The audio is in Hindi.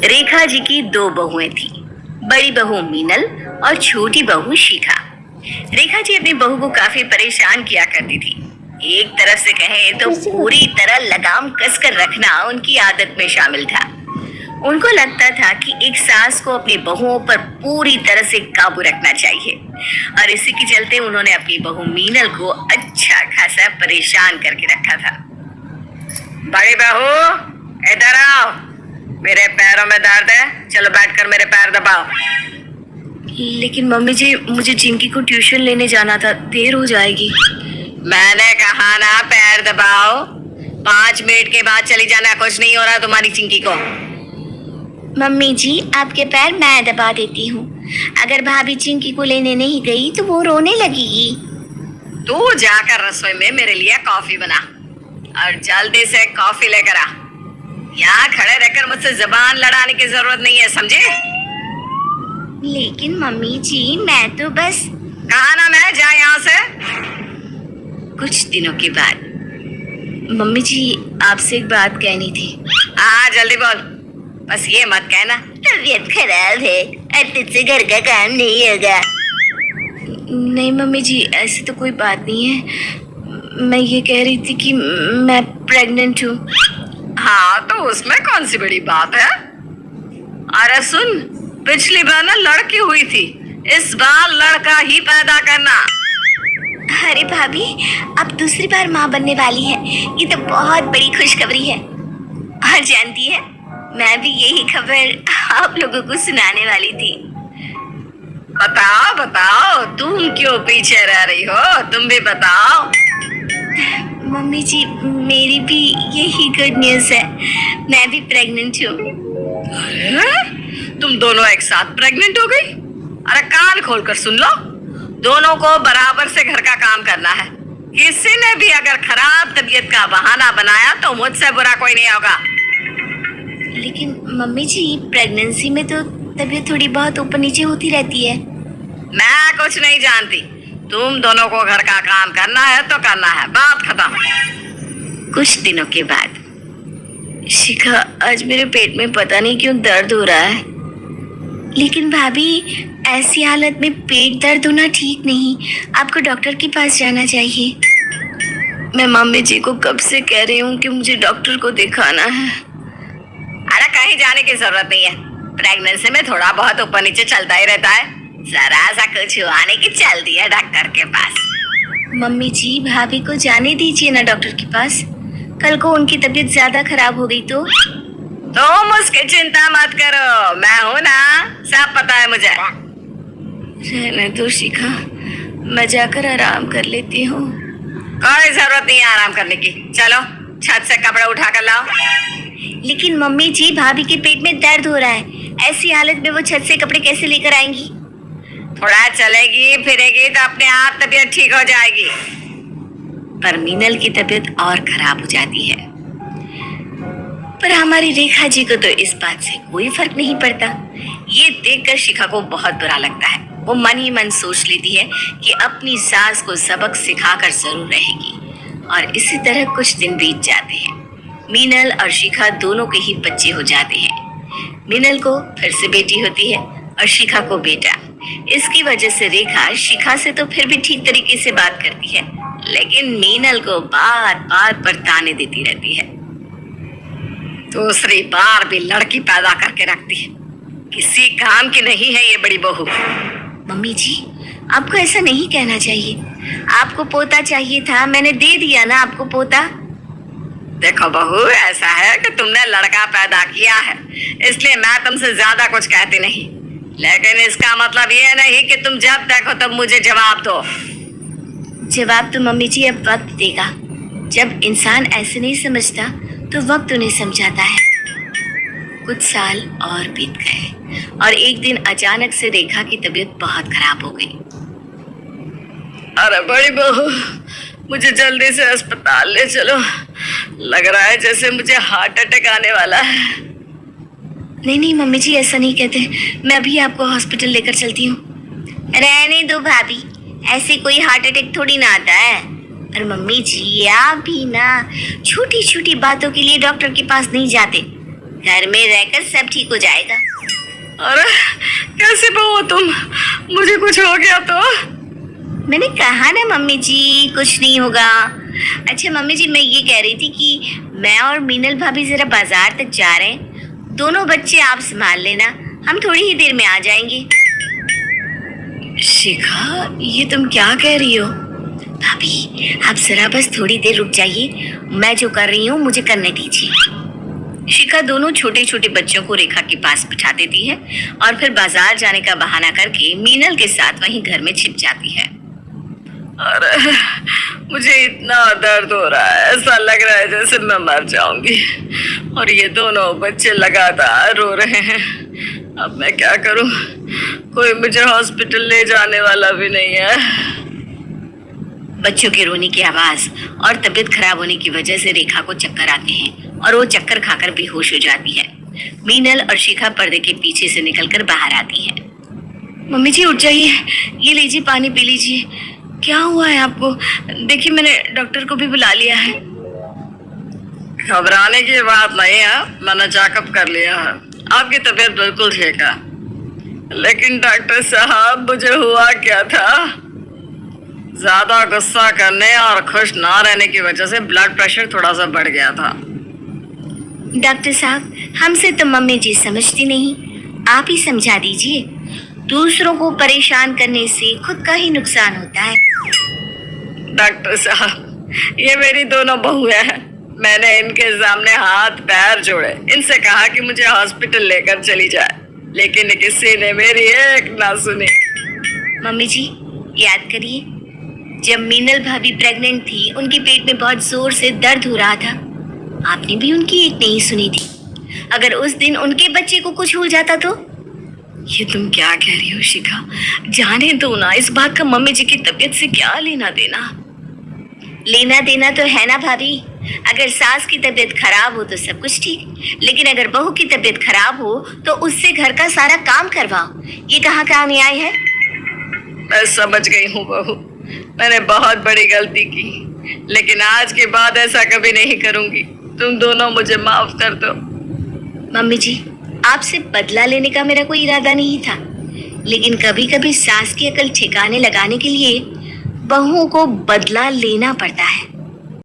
रेखा जी की दो बहुएं थी, बड़ी बहू मीनल और छोटी बहू शिखा। रेखा जी अपनी बहू को काफी परेशान किया करती थी। एक तरफ से कहें तो पूरी तरह लगाम कसकर रखना उनकी आदत में शामिल था। उनको लगता था कि एक सास को अपनी बहुओं पर पूरी तरह से काबू रखना चाहिए और इसी के चलते उन्होंने अपनी बहू मीनल को अच्छा खासा परेशान करके रखा था। बड़ी बहू, इधर आओ, मेरे पैरों में दर्द है, चलो बैठकर मेरे पैर दबाओ। लेकिन मम्मी जी, मुझे चिंकी को ट्यूशन लेने जाना था, देर हो जाएगी। मैंने कहा ना पैर दबाओ, 5 मिनट के बाद चली जाना, कुछ नहीं हो रहा तुम्हारी चिंकी को। मम्मी जी, आपके पैर मैं दबा देती हूँ। अगर भाभी चिंकी को लेने नहीं गई तो वो रोने लगेगी। तू जाकर रसोई में मेरे लिए कॉफी बना और जल्दी से कॉफी लेकर आ। यहाँ खड़े रहकर मुझसे जबान लड़ाने की जरूरत नहीं है, समझे? लेकिन मम्मी जी, मैं तो बस कहा ना मैं, जा यहाँ से। कुछ दिनों के बाद मम्मी जी, आपसे एक बात कहनी थी। हाँ जल्दी बोल, बस ये मत कहना तबीयत खराब है और तुझसे घर का काम नहीं होगा। नहीं मम्मी जी, ऐसी तो कोई बात नहीं है। मैं ये कह रही थी कि मैं प्रेग्नेंट हूँ। हाँ तो उसमें कौन सी बड़ी बात है? अरे सुन, पिछली बार ना लड़की हुई थी, इस बार लड़का ही पैदा करना। अरे भाभी, अब दूसरी बार माँ बनने वाली है, ये तो बहुत बड़ी खुशखबरी है। और जानती है, मैं भी यही खबर आप लोगों को सुनाने वाली थी। बताओ बताओ, तुम क्यों पीछे रह रही हो? तुम भी बताओ। मम्मी जी, मेरी भी यही गुड न्यूज़ है, मैं भी प्रेग्नेंट हूँ। तुम दोनों एक साथ प्रेग्नेंट हो गई? अरे कान खोलकर सुन लो, दोनों को बराबर से घर का काम करना है। किसी ने भी अगर खराब तबीयत का बहाना बनाया तो मुझसे बुरा कोई नहीं होगा। लेकिन मम्मी जी, प्रेगनेंसी में तो तबीयत थोड़ी बहुत ऊपर नीचे होती रहती है। मैं कुछ नहीं जानती, तुम दोनों को घर का काम करना है तो करना है, बात खत्म। कुछ दिनों के बाद, शिखा, आज मेरे पेट में पता नहीं क्यों दर्द हो रहा है। लेकिन भाभी, ऐसी हालत में पेट दर्द होना ठीक नहीं, आपको डॉक्टर के पास जाना चाहिए। मैं मम्मी जी को कब से कह रही हूँ कि मुझे डॉक्टर को दिखाना है। अरे कहीं जाने की जरूरत नहीं है, प्रेगनेंसी में थोड़ा बहुत ऊपर नीचे चलता ही रहता है, जरा सा कुछ हुआ नहीं कि चल दिया डॉक्टर के पास। मम्मी जी, भाभी को जाने दीजिए ना डॉक्टर के पास, कल को उनकी तबीयत ज्यादा खराब हो गई तो। तुम उसकी चिंता मत करो, मैं हूँ ना, सब पता है मुझे। रहने दो शिखा, मैं जाकर आराम कर लेती हूँ। कोई जरूरत नहीं है आराम करने की, चलो छत से कपड़े उठा कर लाओ। लेकिन मम्मी जी, भाभी के पेट में दर्द हो रहा है, ऐसी हालत में वो छत से कपड़े कैसे लेकर आएंगी? थोड़ा चलेगी फिरेगी तो अपने आप तबीयत ठीक हो जाएगी। पर मीनल की तबीयत और खराब हो जाती है। पर हमारी रेखा जी को तो इस बात से कोई फर्क नहीं पड़ता। ये देखकर शिखा को बहुत बुरा लगता है। वो मन ही मन सोच लेती है कि अपनी सास को सबक सिखाकर जरूर रहेगी। और इसी तरह कुछ दिन बीत जाते हैं। मीनल और शिखा दोनों के ही बच्चे हो जाते हैं। मीनल को फिर से बेटी होती है और शिखा को बेटा। इसकी वजह से रेखा शिखा से तो फिर भी ठीक तरीके से बात करती है, लेकिन मीनल को बार बार बरताने देती रहती है। दूसरी बार भी लड़की पैदा करके रखती है, किसी काम की नहीं है ये बड़ी बहू। मम्मी जी, आपको ऐसा नहीं कहना चाहिए, आपको पोता चाहिए था, मैंने दे दिया ना आपको पोता। देखो बहू, ऐसा है कि तुमने लड़का पैदा किया है, इसलिए मैं तुमसे ज्यादा कुछ कहती नहीं, लेकिन इसका मतलब ये नहीं कि तुम जब देखो तब मुझे जवाब दो। जवाब तो मम्मी जी अब वक्त देगा। जब इंसान ऐसे नहीं समझता तो वक्त उन्हें समझाता है। कुछ साल और बीत गए और एक दिन अचानक से रेखा की तबीयत बहुत खराब हो गई। अरे बड़ी बहू, मुझे जल्दी से अस्पताल ले चलो, लग रहा है जैसे मुझे हार्ट अटैक आने वाला है। नहीं नहीं मम्मी जी, ऐसा नहीं कहते, मैं अभी आपको हॉस्पिटल लेकर चलती हूँ। रहने दो भाभी, ऐसे कोई हार्ट अटैक थोड़ी ना आता है। और मम्मी जी, आप भी ना छोटी छोटी बातों के लिए डॉक्टर के पास नहीं जाते। घर में रहकर सब ठीक हो जाएगा। अरे कैसे बहू हो तुम? मुझे कुछ हो गया तो? मैंने कहा ना मम्मी जी, कुछ नहीं होगा। अच्छा मम्मी जी, मैं ये कह रही थी कि मैं और मीनल भाभी जरा बाजार तक जा रहे हैं। दोनों बच्चे आप संभाल लेना, हम थोड़ी ही देर में आ जाएंगे। शिखा, ये तुम क्या कह रही हो? भाभी आप जरा बस थोड़ी देर रुक जाइए, मैं जो कर रही हूँ मुझे करने दीजिए। शिखा दोनों छोटे छोटे बच्चों को रेखा के पास बिठा देती है और फिर बाजार जाने का बहाना करके मीनल के साथ वहीं घर में छिप जाती है। अरे मुझे इतना दर्द हो रहा है, ऐसा लग रहा है जैसे मैं मर जाऊंगी। और ये दोनों बच्चे लगातार रो रहे हैं। अब मैं क्या करूं? कोई मुझे हॉस्पिटल ले जाने वाला भी नहीं है। बच्चों के रोने की आवाज और तबीयत खराब होने की वजह से रेखा को चक्कर आते हैं और वो चक्कर खाकर बेहोश हो जाती है। मीनल और शिखा पर्दे के पीछे से निकलकर बाहर आती है। मम्मी जी उठ जाइए, ये लीजिए पानी पी लीजिए। क्या हुआ है आपको? देखिए मैंने डॉक्टर को भी बुला लिया है। घबराने की बात नहीं है, मैंने चेकअप कर लिया है, आपकी तबीयत बिल्कुल ठीक है। लेकिन डॉक्टर साहब, मुझे हुआ क्या था? ज्यादा गुस्सा करने और खुश ना रहने की वजह से ब्लड प्रेशर थोड़ा सा बढ़ गया था। डॉक्टर साहब, हमसे तो मम्मी जी समझती नहीं, आप ही समझा दीजिए। दूसरों को परेशान करने से खुद का ही नुकसान होता है। डॉक्टर साहब, ये मेरी दोनों बहुएं हैं। मैंने इनके सामने हाथ पैर जोड़े, इनसे कहा कि मुझे हॉस्पिटल लेकर चली जाए, लेकिन किसी ने मेरी एक ना सुनी। मम्मी जी याद करिए, जब मीनल भाभी प्रेग्नेंट थी, उनके पेट में बहुत जोर से दर्द हो रहा था। आपने भी उनकी एक नहीं सुनी थी। अगर उस दिन उनके बच्चे को कुछ हो जाता तो? ये तुम क्या कह रही हो शिखा? जाने दो ना, इस बात का मम्मी जी की तबीयत से क्या लेना देना? लेना देना तो है ना भाभी। अगर सास की तबीयत खराब हो तो सब कुछ ठीक, लेकिन अगर बहू की तबीयत खराब हो तो उससे घर का सारा काम करवाओ। ये कहाँ का न्याय है? मैं समझ गई हूँ बहू, मैंने बहुत बड़ी गलती की, लेकिन आज के बाद ऐसा कभी नहीं करूंगी। तुम दोनों मुझे माफ कर दो। मम्मी जी, आपसे बदला लेने का मेरा कोई इरादा नहीं था, लेकिन कभी कभी सास की अकल ठिकाने लगाने के लिए बहुओं को बदला लेना पड़ता है।